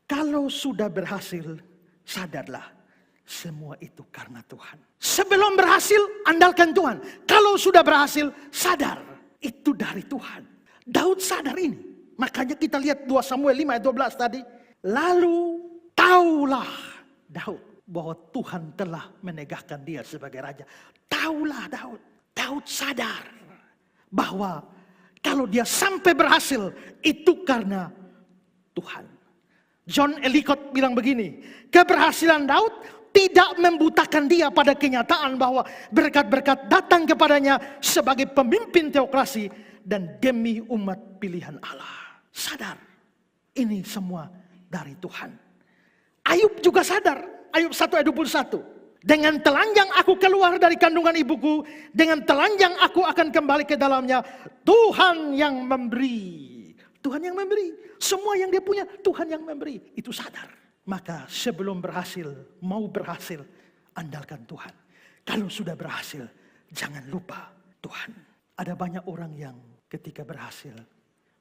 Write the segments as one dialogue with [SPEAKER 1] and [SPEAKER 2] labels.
[SPEAKER 1] Kalau sudah berhasil, sadarlah semua itu karena Tuhan. Sebelum berhasil, andalkan Tuhan. Kalau sudah berhasil, sadar itu dari Tuhan. Daud sadar ini. Makanya kita lihat 2 Samuel 5 ayat 12 tadi. Lalu taulah Daud bahwa Tuhan telah menegakkan dia sebagai raja. Taulah Daud. Daud sadar bahwa kalau dia sampai berhasil, itu karena Tuhan. John Ellicott bilang begini, keberhasilan Daud tidak membutakan dia pada kenyataan bahwa berkat-berkat datang kepadanya sebagai pemimpin teokrasi dan demi umat pilihan Allah. Sadar, ini semua dari Tuhan. Ayub juga sadar, Ayub 1 ayat 21. Dengan telanjang aku keluar dari kandungan ibuku, dengan telanjang aku akan kembali ke dalamnya. Tuhan yang memberi. Tuhan yang memberi. Semua yang dia punya, Tuhan yang memberi. Itu sadar. Maka sebelum berhasil, mau berhasil, andalkan Tuhan. Kalau sudah berhasil, jangan lupa Tuhan. Ada banyak orang yang ketika berhasil,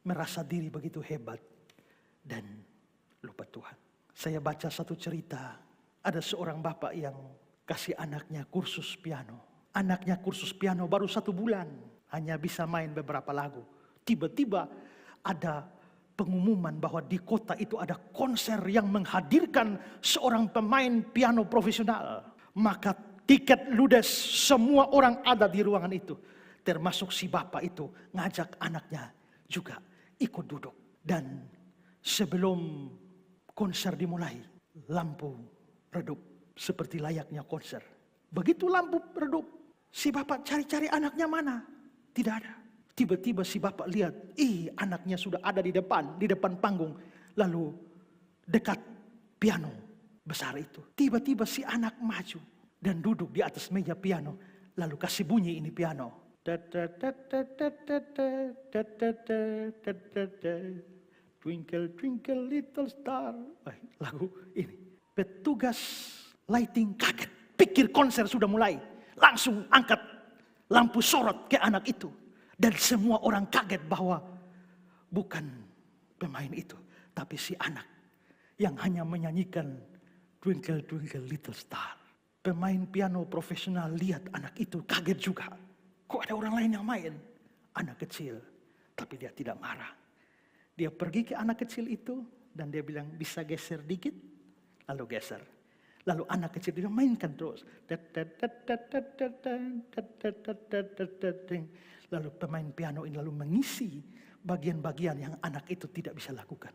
[SPEAKER 1] merasa diri begitu hebat dan lupa Tuhan. Saya baca satu cerita, ada seorang bapak yang kasih anaknya kursus piano. Anaknya kursus piano baru 1 bulan, hanya bisa main beberapa lagu. Tiba-tiba ada pengumuman bahwa di kota itu ada konser yang menghadirkan seorang pemain piano profesional. Maka tiket ludes, semua orang ada di ruangan itu. Termasuk si bapak itu ngajak anaknya juga ikut duduk. Dan sebelum konser dimulai, lampu redup seperti layaknya konser. Begitu lampu redup, si bapak cari-cari anaknya mana. Tidak ada. Tiba-tiba si bapak lihat, anaknya sudah ada di depan panggung. Lalu dekat piano besar itu. Tiba-tiba si anak maju dan duduk di atas meja piano. Lalu kasih bunyi ini piano. Twinkle twinkle little star. Lagu ini. Petugas lighting kaget. Pikir konser sudah mulai. Langsung angkat lampu sorot ke anak itu. Dan semua orang kaget bahwa bukan pemain itu. Tapi si anak yang hanya menyanyikan Twinkle Twinkle Little Star. Pemain piano profesional lihat anak itu kaget juga. Kok ada orang lain yang main? Anak kecil. Tapi dia tidak marah. Dia pergi ke anak kecil itu dan dia bilang bisa geser dikit. Lalu geser. Lalu anak kecil dia mainkan terus. Lalu pemain piano ini lalu mengisi bagian-bagian yang anak itu tidak bisa lakukan.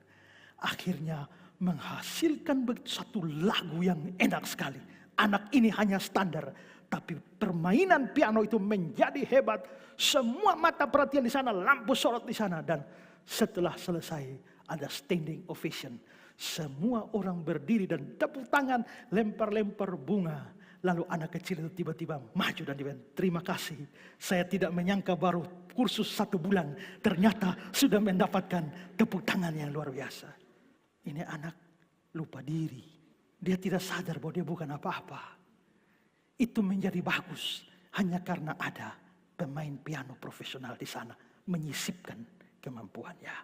[SPEAKER 1] Akhirnya menghasilkan satu lagu yang enak sekali. Anak ini hanya standar. Tapi permainan piano itu menjadi hebat. Semua mata perhatian di sana, lampu sorot di sana. Dan setelah selesai ada standing ovation. Semua orang berdiri dan tepuk tangan, lempar-lempar bunga. Lalu anak kecil itu tiba-tiba maju dan dia bilang, terima kasih. Saya tidak menyangka baru kursus 1 bulan. Ternyata sudah mendapatkan tepuk tangan yang luar biasa. Ini anak lupa diri. Dia tidak sadar bahwa dia bukan apa-apa. Itu menjadi bagus hanya karena ada pemain piano profesional di sana menyisipkan kemampuannya.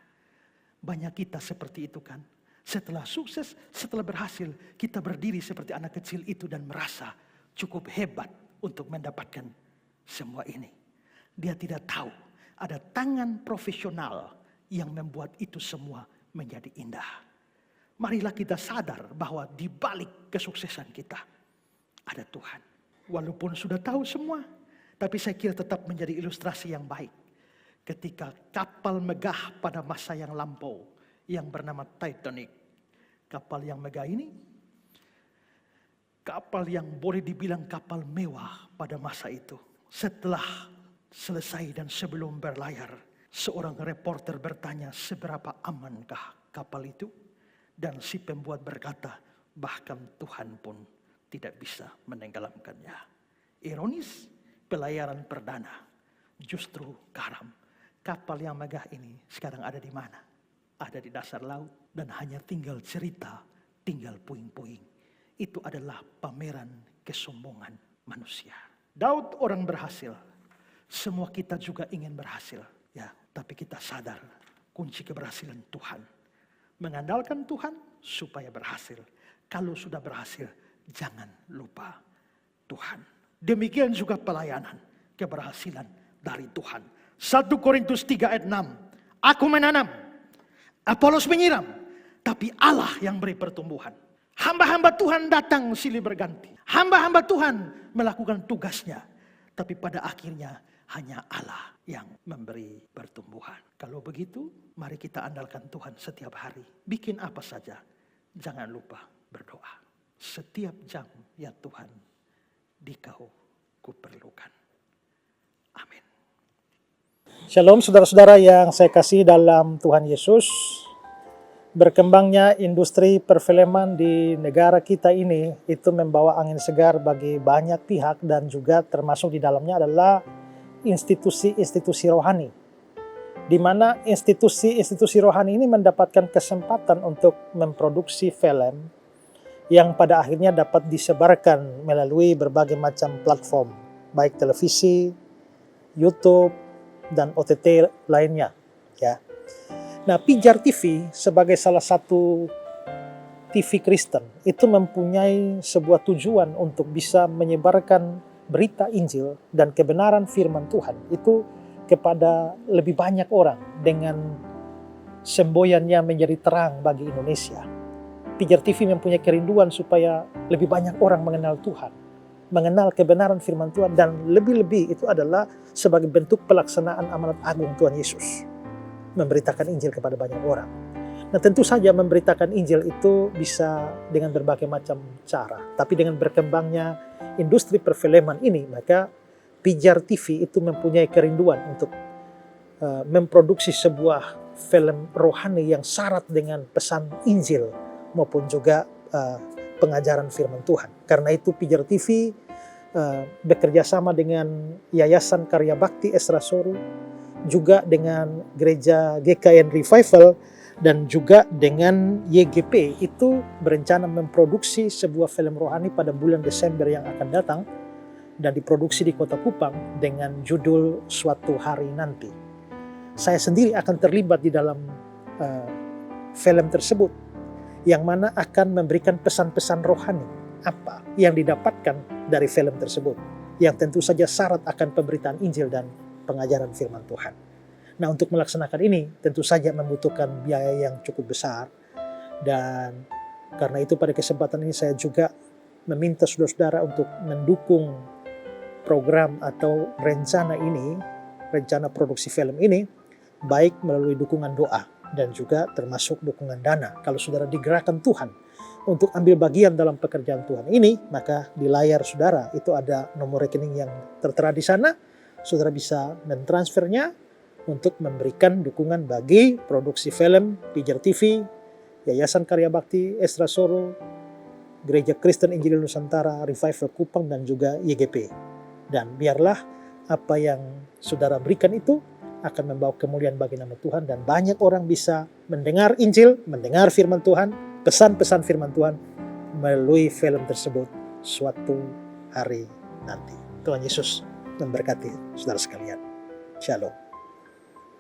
[SPEAKER 1] Banyak kita seperti itu kan. Setelah sukses, setelah berhasil, kita berdiri seperti anak kecil itu dan merasa cukup hebat untuk mendapatkan semua ini. Dia tidak tahu ada tangan profesional yang membuat itu semua menjadi indah. Marilah kita sadar bahwa di balik kesuksesan kita ada Tuhan. Walaupun sudah tahu semua, tapi saya kira tetap menjadi ilustrasi yang baik. Ketika kapal megah pada masa yang lampau, yang bernama Titanic. Kapal yang megah ini, kapal yang boleh dibilang kapal mewah pada masa itu. Setelah selesai dan sebelum berlayar, seorang reporter bertanya seberapa amankah kapal itu? Dan si pembuat berkata, bahkan Tuhan pun tidak bisa menenggelamkannya. Ironis, pelayaran perdana justru karam. Kapal yang megah ini sekarang ada di mana? Ada di dasar laut dan hanya tinggal cerita, tinggal puing-puing. Itu adalah pameran kesombongan manusia. Daud orang berhasil. Semua kita juga ingin berhasil, ya. Tapi kita sadar kunci keberhasilan Tuhan. Mengandalkan Tuhan, supaya berhasil. Kalau sudah berhasil, jangan lupa Tuhan. Demikian juga pelayanan, keberhasilan dari Tuhan. 1 Korintus 3 ayat 6. Aku menanam, Apolos menyiram, tapi Allah yang beri pertumbuhan. Hamba-hamba Tuhan datang silih berganti. Hamba-hamba Tuhan melakukan tugasnya. Tapi pada akhirnya hanya Allah yang memberi pertumbuhan. Kalau begitu, mari kita andalkan Tuhan setiap hari. Bikin apa saja, jangan lupa berdoa. Setiap jam ya Tuhan, Dikau kuperlukan. Amin.
[SPEAKER 2] Shalom saudara-saudara yang saya kasih dalam Tuhan Yesus. Berkembangnya industri perfilman di negara kita ini itu membawa angin segar bagi banyak pihak, dan juga termasuk di dalamnya adalah institusi-institusi rohani, di mana institusi-institusi rohani ini mendapatkan kesempatan untuk memproduksi film yang pada akhirnya dapat disebarkan melalui berbagai macam platform, baik televisi, YouTube, dan OTT lainnya, ya. Nah, Pijar TV sebagai salah satu TV Kristen itu mempunyai sebuah tujuan untuk bisa menyebarkan berita Injil dan kebenaran firman Tuhan itu kepada lebih banyak orang dengan semboyannya menjadi terang bagi Indonesia. Pijar TV mempunyai kerinduan supaya lebih banyak orang mengenal Tuhan, mengenal kebenaran firman Tuhan, dan lebih-lebih itu adalah sebagai bentuk pelaksanaan amanat agung Tuhan Yesus, memberitakan Injil kepada banyak orang. Nah, tentu saja memberitakan Injil itu bisa dengan berbagai macam cara. Tapi dengan berkembangnya industri perfilman ini, maka Pijar TV itu mempunyai kerinduan untuk memproduksi sebuah film rohani yang syarat dengan pesan Injil maupun juga pengajaran firman Tuhan. Karena itu Pijar TV bekerja sama dengan Yayasan Karya Bakti Esra Soru, juga dengan Gereja GKN Revival, dan juga dengan YGP itu berencana memproduksi sebuah film rohani pada bulan Desember yang akan datang dan diproduksi di Kota Kupang dengan judul Suatu Hari Nanti. Saya sendiri akan terlibat di dalam film tersebut, yang mana akan memberikan pesan-pesan rohani apa yang didapatkan dari film tersebut, yang tentu saja syarat akan pemberitaan Injil dan pengajaran firman Tuhan. Nah, untuk melaksanakan ini tentu saja membutuhkan biaya yang cukup besar, dan karena itu pada kesempatan ini saya juga meminta saudara-saudara untuk mendukung program atau rencana ini, rencana produksi film ini, baik melalui dukungan doa dan juga termasuk dukungan dana. Kalau saudara digerakkan Tuhan untuk ambil bagian dalam pekerjaan Tuhan ini, maka di layar saudara itu ada nomor rekening yang tertera di sana. Saudara bisa mentransfernya untuk memberikan dukungan bagi produksi film Pijar TV, Yayasan Karya Bakti Esra Soru, Gereja Kristen Injil Nusantara, Revival Kupang, dan juga YGP. Dan biarlah apa yang saudara berikan itu akan membawa kemuliaan bagi nama Tuhan, dan banyak orang bisa mendengar Injil, mendengar firman Tuhan, pesan-pesan firman Tuhan melalui film tersebut suatu hari nanti. Tuhan Yesus memberkati saudara sekalian. Shalom.